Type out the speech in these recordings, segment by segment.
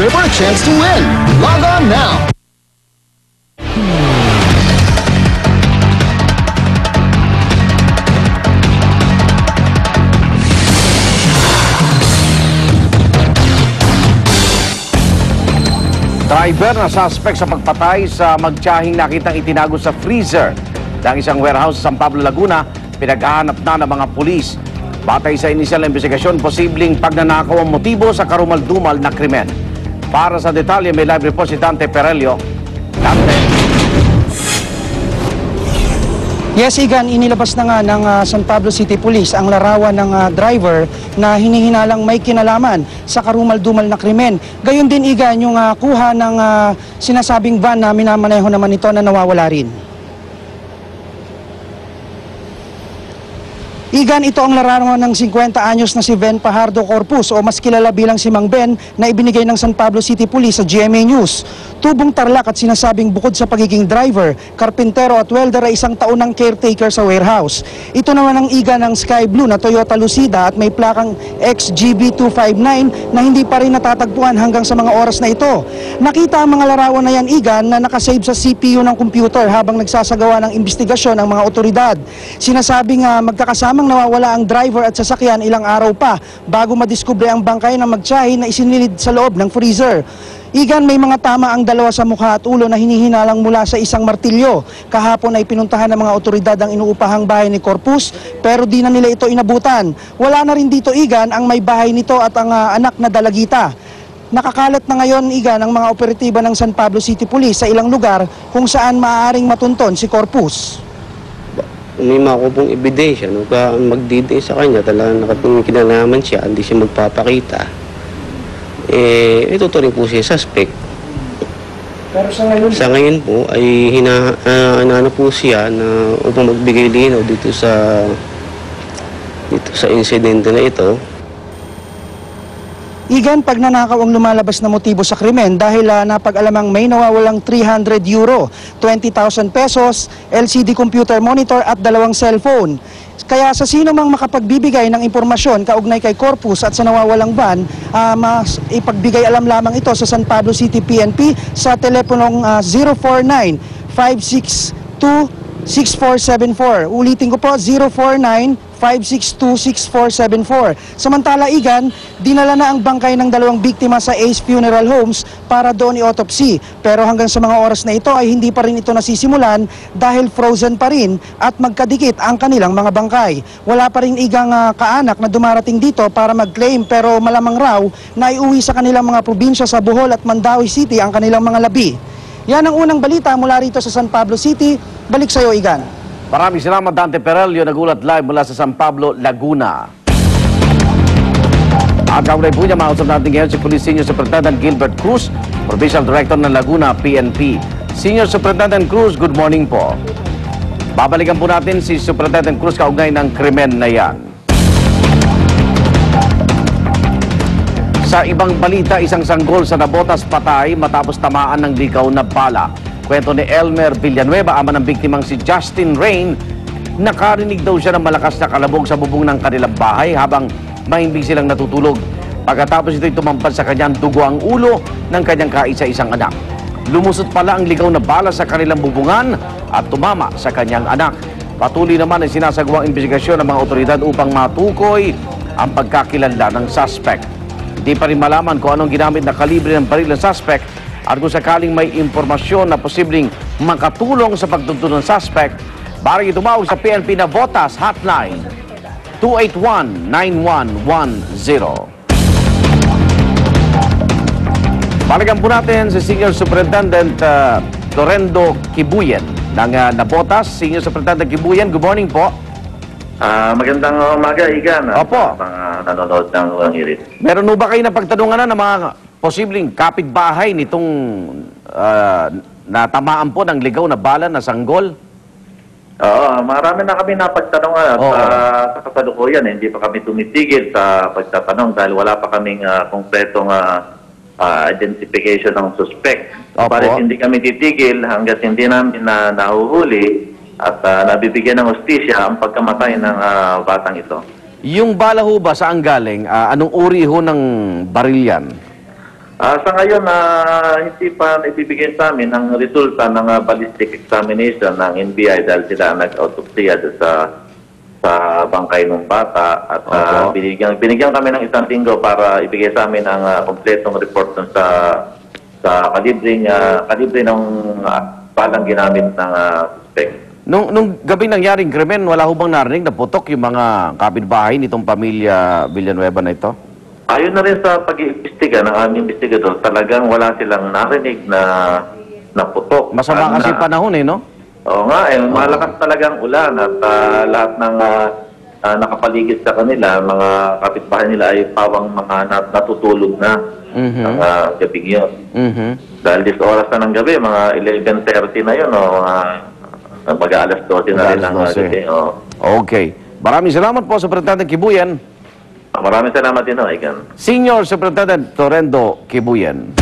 For a chance to win. Log on now. Driver na suspect sa pagpatay sa magtiyahing nakitang itinago sa freezer ng isang warehouse sa San Pablo, Laguna, pinaghahanap na ng mga pulis. Batay sa inisyal na investigasyon, posibleng pagnanakaw ang motibo sa karumal-dumal na krimen. Para sa detalye, may live report si Dante Perelio. Dante. Yes, Igan, inilabas na nga ng San Pablo City Police ang larawan ng driver na hinihinalang may kinalaman sa karumal-dumal na krimen. Gayon din, Igan, yung kuha ng sinasabing van na minamaneho naman ito na nawawala rin. Igan, ito ang larawan ng 50 anyos na si Ben Pajardo Corpus o mas kilala bilang si Mang Ben na ibinigay ng San Pablo City Police sa GMA News. Tubong tarlak at sinasabing bukod sa pagiging driver, karpintero at welder ay isang taon ng caretaker sa warehouse. Ito naman ang Igan ng Sky Blue na Toyota Lucida at may plakang XGB259 na hindi pa rin natatagpuan hanggang sa mga oras na ito. Nakita ang mga larawan na yan, Igan, na nakasave sa CPU ng computer habang nagsasagawa ng investigasyon ang mga otoridad. Sinasabing magkakasama nawawala ang driver at sasakyan ilang araw pa bago madiskubre ang bangkay ng magtiyahin na isinilid sa loob ng freezer. Igan, may mga tama ang dalawa sa mukha at ulo na hinihinalang mula sa isang martilyo. Kahapon ay pinuntahan ng mga otoridad ang inuupahang bahay ni Corpus pero di na nila ito inabutan. Wala na rin dito, Igan, ang may bahay nito at ang anak na dalagita. Nakakalat na ngayon, Igan, ang mga operatiba ng San Pablo City Police sa ilang lugar kung saan maaaring matunton si Corpus. May makupong ebidensya, no, magdidiin sa kanya, talagang nakatingin kinalaman siya, hindi siya magpapakita. Ituturing po siya suspect. Pero sa ngayon po ay hinaano po siya na upang magbigay linaw dito sa insidente na ito. Igan, pagnanakaw ang lumalabas na motibo sa krimen dahil napag-alamang may nawawalang 300 euro, 20,000 pesos, LCD computer monitor at 2 cellphone. Kaya sa sino mang makapagbibigay ng impormasyon kaugnay kay Corpus at sa nawawalang van, ipagbigay alam lamang ito sa San Pablo City PNP sa teleponong 049-562-6474. Ulitin ko po, 049-562-6474. Samantala, Igan, dinala na ang bangkay ng 2 biktima sa Ace Funeral Homes para doon i-autopsy. Pero hanggang sa mga oras na ito ay hindi pa rin ito nasisimulan dahil frozen pa rin at magkadikit ang kanilang mga bangkay. Wala pa rin, Igang, kaanak na dumarating dito para mag-claim pero malamang raw na iuwi sa kanilang mga probinsya sa Bohol at Mandaue City ang kanilang mga labi. Yan ang unang balita mula rito sa San Pablo City. Balik sa iyo, Igan. Maraming salamat, Dante Perelio, nagulat live mula sa San Pablo, Laguna. At kaulay po niya, mausap natin ngayon si Police Senior Superintendent Gilbert Cruz, Provincial Director ng Laguna PNP. Senior Superintendent Cruz, good morning po. Babalikan po natin si Superintendent Cruz kaugnay ng krimen na yan. Sa ibang balita, isang sanggol sa Nabotas patay matapos tamaan ng ligaw na bala. Kwento ni Elmer Villanueva, ama ng biktimang si Justin Rain, nakarinig daw siya ng malakas na kalabog sa bubong ng kanilang bahay habang mahimbing silang natutulog. Pagkatapos ito'y tumampan sa kanyang dugo ang ulo ng kanyang kaisa-isang anak. Lumusot pala ang ligaw na bala sa kanilang bubungan at tumama sa kanyang anak. Patuloy naman ang sinasagawang investigasyon ng mga otoridad upang matukoy ang pagkakilala ng suspect. Hindi pa rin malaman kung anong ginamit na kalibre ng baril ng suspect at kung sakaling may impormasyon na posibleng makatulong sa pagtuntun ng suspect, bari tumawag sa PNP Navotas Hotline 281-9110. Balikan po natin si Senior Superintendent Lorendo Kibuyen ng Navotas. Senior Superintendent Kibuyen, good morning po. Magandang umaga, Igan. Opo. Nanonood ng Ulang Irit. Meron mo ba kayo na pagtanungan na ng mga posibleng kapitbahay nitong natamaan po ng ligaw na bala na sanggol? Oo, marami na kami napagtanungan at sa kasalukuyan, hindi pa kami tumitigil sa pagtatanong dahil wala pa kaming kompletong identification ng suspect. Parit hindi kami titigil hanggat hindi namin nahuhuli at nabibigyan ng hustisya ang pagkamatay ng batang ito. Yung bala ho ba saan galing? Anong uri ho ng baril yan? Sa ngayon, hindi pa ibibigay sa amin ang resulta ng ballistic examination ng NBI dahil sila nag-autopsya sa bangkay ng bata at binigyan kami ng isang linggo para ibigay sa amin ang kompletong report sa kalibre ng balang ginamit ng suspect. Nung gabi nangyaring krimen, wala ho bang narinig na putok yung mga kapitbahay nitong pamilya Villanueva na ito? Ayon na rin sa pag-iimbestiga ng aming investigador, talagang wala silang narinig na putok. Masama kasi panahon no? Oo nga, malakas talagang ulan at lahat ng nakapaligid sa kanila, mga kapitbahay nila ay pawang mga natutulog na ang gabing yun. Dahil 10 oras na ng gabi, mga 11:30 na yun, mag-aalas 12 na rin ang gabi. Okay. Maraming salamat po, Superintendent Kibuyan. Maraming salamat din, Igan. Senior Superintendent Torrendo Kibuyan.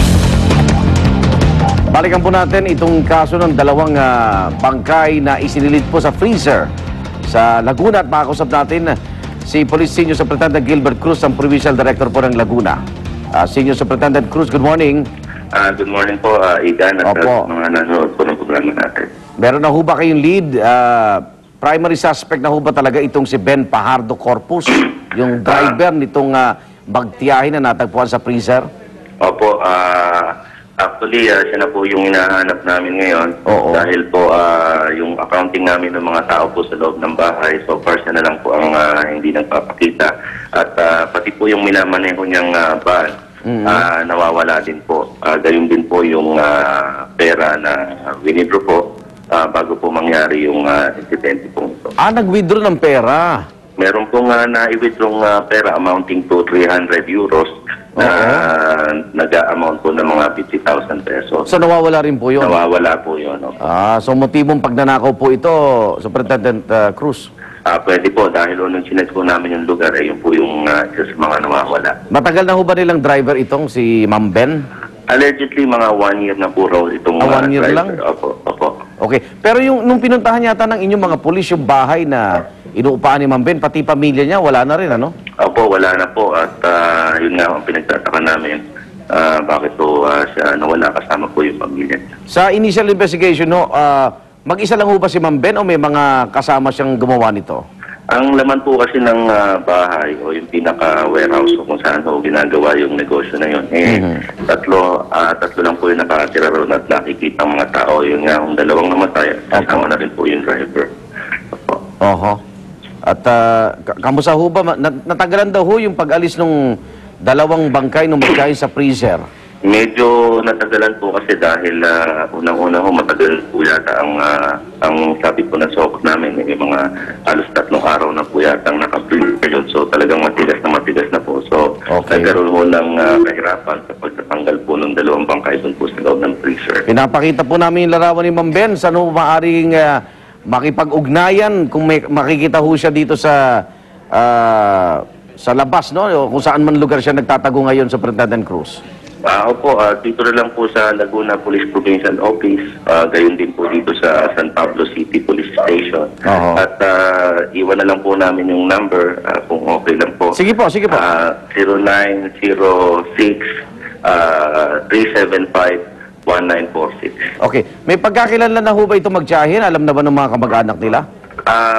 Balikan po natin itong kaso ng dalawang bangkay na isinilid po sa freezer sa Laguna at makakusap natin si Police Senior Superintendent Gilbert Cruz, ang Provincial Director po ng Laguna. Senior Superintendent Cruz, good morning. Good morning po, Igan, at mga nanonood po ng programa natin. Meron na ho ba kayong lead? Primary suspect na ho ba talaga itong si Ben Pajardo Corpus, yung driver nitong bagtiyahin na natagpuan sa freezer? Opo, actually, siya na po yung hinahanap namin ngayon. Dahil po yung accounting namin ng mga tao po sa loob ng bahay, so far siya na lang po ang hindi nagpapakita. At pati po yung minamaneho niyang van, nawawala din po. Gayun din po yung pera na winidraw po bago po mangyari yung incident po ito. Nag-withdraw ng pera? Meron pong na-withdraw pera amounting to 300 euros na nag-amount po ng mga 50,000 pesos. So nawawala rin po yun? Nawawala po yun. So motibong pagnanakaw po ito, Superintendent Cruz? Pwede po, dahil nung sinet po namin yung lugar, yun po yung isa sa mga nawawala. Matagal na ho ba nilang driver itong si Ma'am Ben? Allegedly, mga 1 year na po raw itong 1 year driver. lang? Opo. Okay. Pero nung pinuntahan yata ng inyong mga pulis yung bahay na inuupahan ni Ma'am Ben, pati pamilya niya, wala na rin, ano? Opo, wala na po. At yun nga ang pinagtataka namin. Bakit po siya nawala kasama po yung pamilya niya. Sa initial investigation, mag-isa lang ho ba si Ma'am Ben o may mga kasama siyang gumawa nito? Ang laman po kasi ng bahay o yung pinaka-warehouse kung saan ho ginagawa yung negosyo na yun, tatlo lang po yung nakatira ron at nakikita ang mga tao. Yung nga, ang dalawang namatay, kasama na rin po yung driver. At kamusta ho ba? Natagalan daw ho yung pag-alis ng dalawang bangkay nung magkain sa freezer? Medyo natagalan po kasi dahil unang-una ho matagal po yata ang sabi po na sokot namin, yung mga halos 3 araw na po yata ang naka-freezer yun. So talagang matigas na po. So nagkaroon ho ng kahirapan sa pagtatanggal po ng dalawang bangkay doon po sa loob ng freezer. Pinapakita po namin yung larawan ni Ma'am Ben. Saan ho maaaring makipag-ugnayan kung may makikita ho siya dito sa labas, no? Kung saan man lugar siya nagtatago ngayon, Superintendent Cruz? Opo, dito na lang po sa Laguna Police Provincial Office, gayon din po dito sa San Pablo City Police Station. At iwan na lang po namin yung number kung okay lang po. Sige po. 0906-375-1946. Okay. May pagkakilala na ho ba ito magtiyahin? Alam na ba ng mga kamag-anak nila?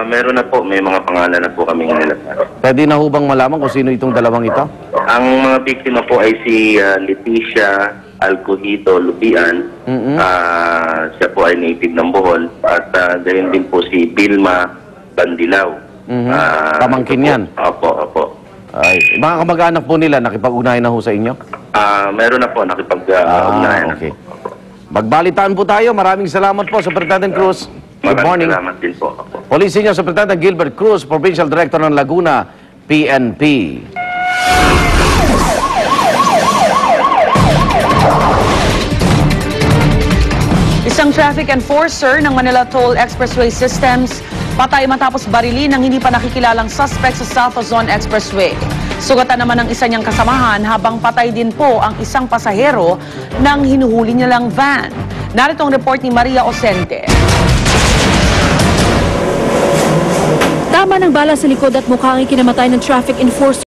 Meron na po, may mga pangalan na po kami nilalagay. Pwede na ho bang malaman kung sino itong dalawang ito? Ang mga biktima po ay si Leticia Alcohito Lupian. Siya po ay native ng Bohol. At gayon din po si Vilma Bandilaw. Pamangkin yan? Opo. Ay, mga kamag-anak po nila, nakipag-ugnayan na ho sa inyo? Meron na po, nakipag-ugnayan na po. Magbalitaan po tayo. Maraming salamat po, Superintendent Cruz. Good morning. Salamat din po. Police Senior Superintendent Gilbert Cruz, Provincial Director ng Laguna, PNP. Isang traffic enforcer ng Manila Toll Expressway Systems patay matapos barilin ng hindi pa nakikilalang suspect sa South Luzon Expressway. Sugatan naman ng isa niyang kasamahan habang patay din po ang isang pasahero ng hinuhuli nilang van. Narito ang report ni Maria Ocente. Tama ng bala sa likod at mukhang ikinamatay ng traffic enforcer